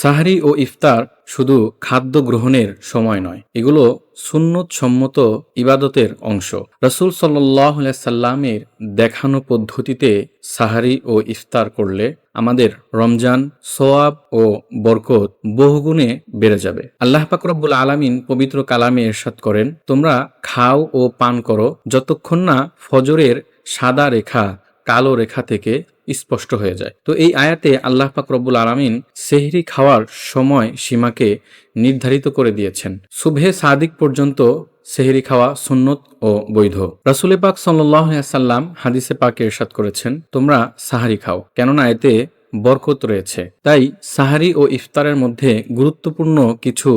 সাহরি ও ইফতার শুধু খাদ্য গ্রহণের সময় নয়, এগুলো সুন্নত সম্মত ইবাদতের অংশ। রাসূল সাল্লাল্লাহু আলাইহি সাল্লামের দেখানো পদ্ধতিতে সাহারি ও ইফতার করলে আমাদের রমজান সওয়াব ও বরকত বহুগুণে বেড়ে যাবে। আল্লাহ পাক রব্বুল আলামিন পবিত্র কালামে ইরশাদ করেন, তোমরা খাও ও পান করো যতক্ষণ না ফজরের সাদা রেখা কালো রেখা থেকে স্পষ্ট হয়ে যায়। তো এই আয়াতে আল্লাহ পাক রব্বুল আলামিন সেহরি খাওয়ার সময় সীমাকে নির্ধারিত করে দিয়েছেন। সুবহে সাদিক পর্যন্ত সেহরি খাওয়া সুন্নত ও বৈধ। রাসূল পাক সাল্লাল্লাহু আলাইহি সাল্লাম হাদিসে পাকে ইরশাদ করেছেন, তোমরা সাহারি খাও, কেননা এতে বরকত রয়েছে। তাই সাহারি ও ইফতারের মধ্যে গুরুত্বপূর্ণ কিছু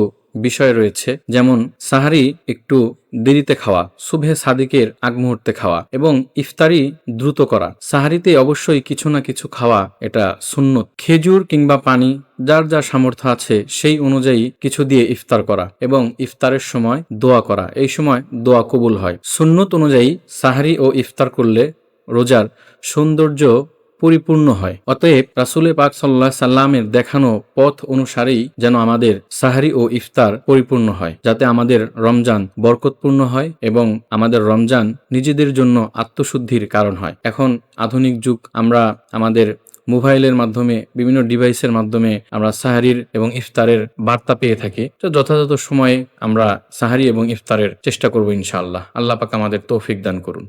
বিষয় রয়েছে, যেমন সাহারি একটু দেরিতে খাওয়া, সুবহে সাদিকের আগ মুহূর্তে খাওয়া এবং ইফতারি দ্রুত করা। সাহারিতে অবশ্যই কিছু না কিছু খাওয়া, এটা সুন্নত। খেজুর কিংবা পানি যার যা সামর্থ্য আছে সেই অনুযায়ী কিছু দিয়ে ইফতার করা এবং ইফতারের সময় দোয়া করা, এই সময় দোয়া কবুল হয়। সুন্নত অনুযায়ী সাহারি ও ইফতার করলে রোজার সৌন্দর্য পরিপূর্ণ হয়। অতএব রাসূল পাক সাল্লাল্লাহু আলাইহি সাল্লামের দেখানো পথ অনুসারেই যেন আমাদের সাহারি ও ইফতার পরিপূর্ণ হয়, যাতে আমাদের রমজান বরকতপূর্ণ হয় এবং আমাদের রমজান নিজেদের জন্য আত্মশুদ্ধির কারণ হয়। এখন আধুনিক যুগ, আমরা আমাদের মোবাইলের মাধ্যমে, বিভিন্ন ডিভাইসের মাধ্যমে আমরা সাহারির এবং ইফতারের বার্তা পেয়ে থাকি। তো যথাযথ সময়ে আমরা সাহারি এবং ইফতারের চেষ্টা করব ইনশাআল্লাহ। আল্লাহ পাক আমাদের তৌফিক দান করুন।